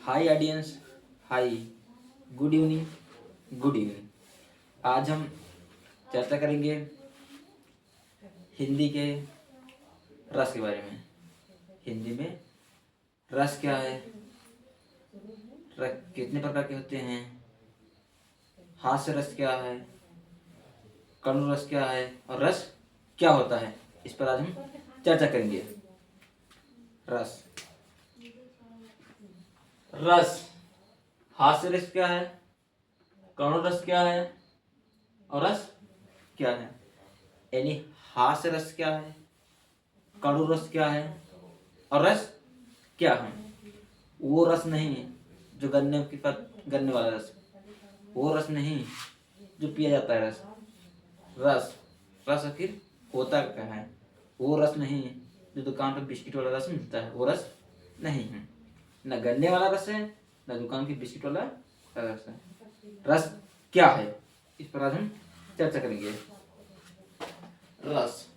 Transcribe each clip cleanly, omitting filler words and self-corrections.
हाय audience, हाय, good evening, good evening. आज हम चर्चा करेंगे हिंदी के रस के बारे में। हिंदी में रस क्या है, रस कितने प्रकार के होते हैं, हास्य रस क्या है, करुण रस क्या है और रस क्या होता है, इस पर आज हम चर्चा करेंगे। रस रस हास्य रस क्या है, करुण रस क्या है और रस क्या है। यानी हास्य रस क्या है, करुण रस क्या है और रस क्या है। वो रस नहीं जो गन्ने वाला रस, वो रस नहीं जो पिया जाता है रस। रस रस आखिर होता क्या है। वो रस नहीं जो दुकान पर बिस्किट वाला रस मिलता है, वो रस नहीं है। न गन्ने वाला रस है, न दुकान की बिस्किट वाला रस है। रस क्या है, इस पर आज हम चर्चा करेंगे। रस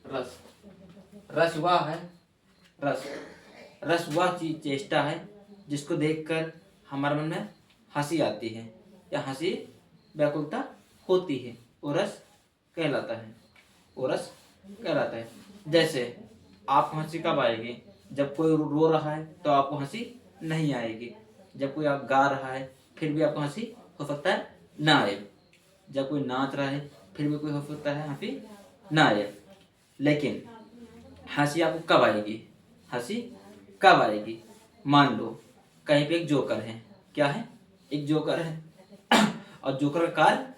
रस रस वह है, रस रस वह चीज चेष्टा है जिसको देखकर हमारे मन में हंसी आती है या हंसी व्याकुलता होती है, वो रस कहलाता है। वो रस कहलाता है। जैसे आपको हंसी कब आएगी, जब कोई रो रहा है तो आपको हंसी नहीं आएगी। जब कोई आप गा रहा है फिर भी आपको हंसी हो सकता है ना आए। जब कोई नाच रहा है फिर भी कोई हो सकता है हंसी ना आए। लेकिन हंसी आपको कब आएगी, हंसी कब आएगी। मान लो कहीं पे एक जोकर है, क्या है, एक जोकर है और जोकर का कार्य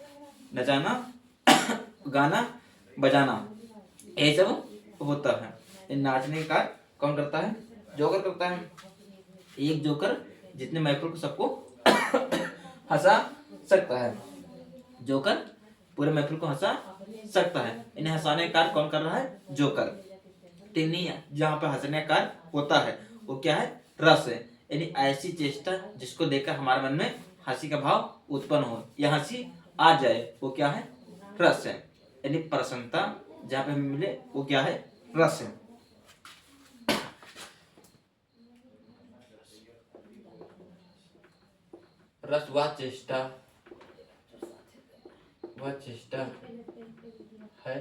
नचाना गाना बजाना ये सब होता है। इन नाचने का कार्य कौन करता है, जोकर करता है। एक जोकर जितने महफिल को सबको हंसा सकता है, जोकर पूरे महफिल को हंसा सकता है। इन्हें हंसाने का कार्य कौन कर रहा है, जोकर। नहीं है, जहाँ पर हंसने का कार्य होता है वो क्या है, रस है। यानी ऐसी चेष्टा जिसको देखकर हमारे मन में हंसी का भाव उत्पन्न हो या हंसी आ जाए, वो क्या है, रस है। यानी प्रसन्नता जहाँ पे हमें मिले वो क्या है, रस है। रस वह चेष्टा है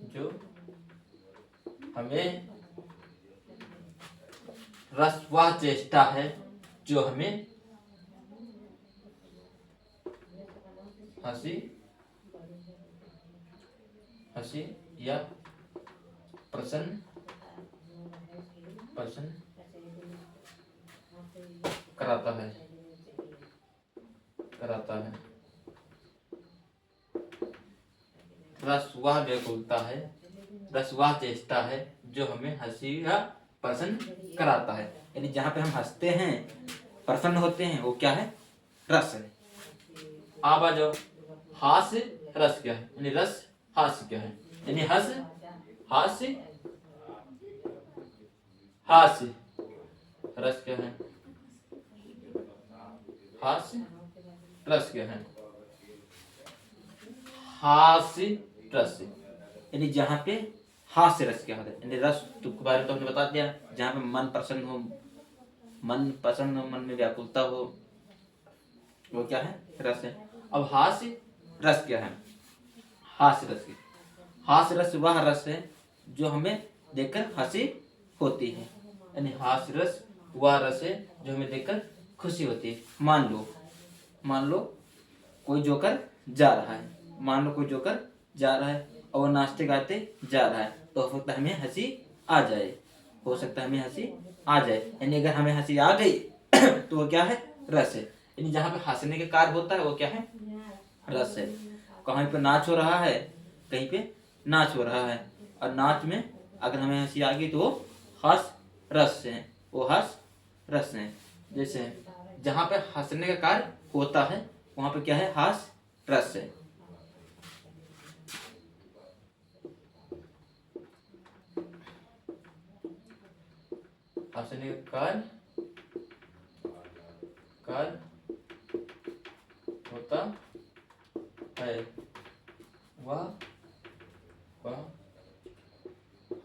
जो हमें रस वह चेष्टा है जो हमें हंसी हंसी या प्रसन्न कराता है रस वह व्याकुलता है, रस वह चेष्टा है जो हमें हंसी या प्रसन्न कराता है। यानी जहाँ पे हम हंसते हैं, प्रसन्न होते हैं, वो क्या है, रस है। आप आ जाओ, हास्य रस क्या है, यानी रस हास्य क्या है। यानी हास्य रस क्या है, हास्य रस क्या है, हास्य रस। यानी जहाँ पे हास्य रस क्या होता है, यानी रस के बारे में तो हमने बता दिया। जहाँ पे मन प्रसन्न हो, मन में व्याकुलता हो, वो क्या है, रस है। अब हास्य रस क्या है, हास्य रस वह रस है जो हमें देखकर हंसी होती है। यानी हास्य रस वह रस है जो हमें देखकर खुशी होती है। मान लो कोई जोकर जा रहा है, और वो नाचते गाते जा रहा है, तो हो सकता है हमें हंसी आ जाए, यानी अगर हमें हंसी आ गई तो वो क्या है, रस है। यानी जहाँ पे हंसने के कार्य होता है वो क्या है, रस है। कहीं पे नाच हो रहा है, और नाच में अगर हमें हंसी आ गई तो वो हास रस है, जैसे जहाँ पे हंसने का कार्य होता है वहां पे क्या है, हास रस है। हंसने का कार्य होता है, वह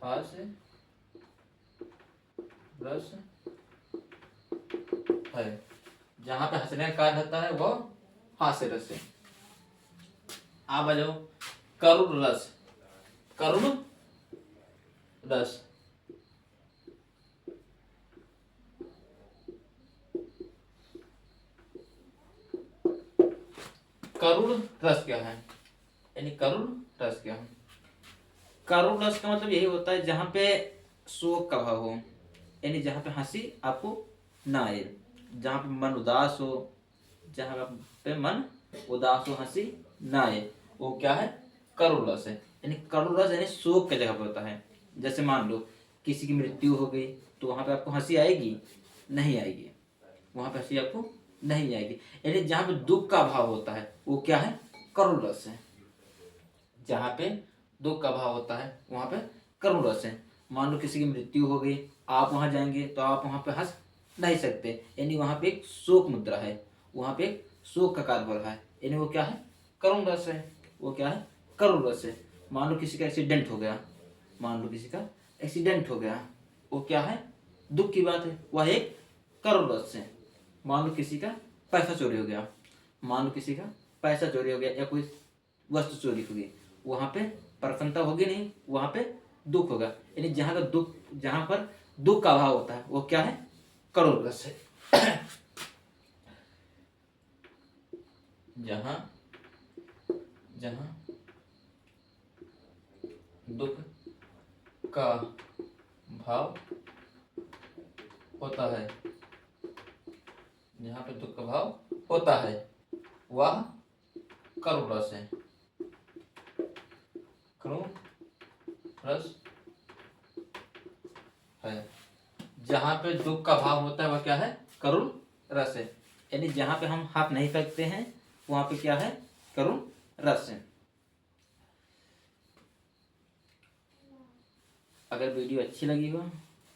हास रस है। जहां पे हंसने का कार्य रहता है वो हास्य रस है। आप आ जाओ करुण रस। करुण रस, करुण रस क्या है, यानी करुण रस क्या है? करुण रस का मतलब यही होता है जहां पे शोक का भाव हो, यानी जहां पे हंसी आपको ना आए, जहां पे मन उदास हो, जहां पे मन उदास हो, हंसी ना आए, वो क्या है? करुण रस है। यानी करुण रस यानी शोक की जगह पे होता है। जैसे मान लो किसी की मृत्यु हो गई तो वहां पे आपको हंसी आएगी? नहीं आएगी, वहां पे हंसी आपको नहीं आएगी। यानी जहां पे दुख का भाव होता है वो क्या है? करुण रस है। जहां पे दुख का भाव होता है वहां पे करुण रस है। मान लो किसी की मृत्यु हो गई, आप वहां जाएंगे तो आप वहां पे हंस नहीं सकते, यानी वहां पे एक शोक मुद्रा है, वहां पे एक शोक का कार्य हो रहा है, यानी वो क्या है? करुण रस है। वो क्या है? करुण रस है। मान लो किसी का एक्सीडेंट हो गया, मान लो किसी का एक्सीडेंट हो गया, वो क्या है? दुख की बात है, वह एक करुण रस है। मान लो किसी का पैसा चोरी हो गया, मान लो किसी का पैसा चोरी हो गया या कोई वस्तु चोरी हो गई, वहां पे प्रसन्नता होगी नहीं, वहां पे दुख होगा। यानी जहां का दुख, जहां पर दुख का अभाव होता है वो क्या है? करुण रस है। जहां जहां दुख का भाव होता है, जहां पे दुख का भाव होता है वह करुण रस है। करुण रस है। जहां पे दुख का भाव होता है वह क्या है? करुण रस है। यानी जहां पे हम हाथ नहीं फेंकते हैं वहां पे क्या है? करुण रस है। अगर वीडियो अच्छी लगी हो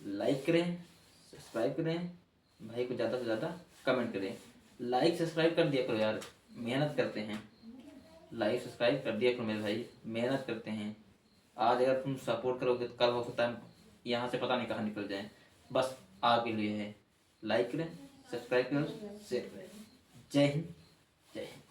लाइक करें, सब्सक्राइब करें, भाई को ज़्यादा से ज़्यादा कमेंट करें। लाइक सब्सक्राइब कर दिया करो यार, मेहनत करते हैं। लाइक सब्सक्राइब कर दिया करो मेरे भाई, मेहनत करते हैं। आज अगर तुम सपोर्ट करोगे तो कल हो सकता है यहाँ से पता नहीं कहाँ निकल जाए। बस आपके लिए है, लाइक करें, सब्सक्राइब करें, शेयर करें। जय हिंद, जय हिंद।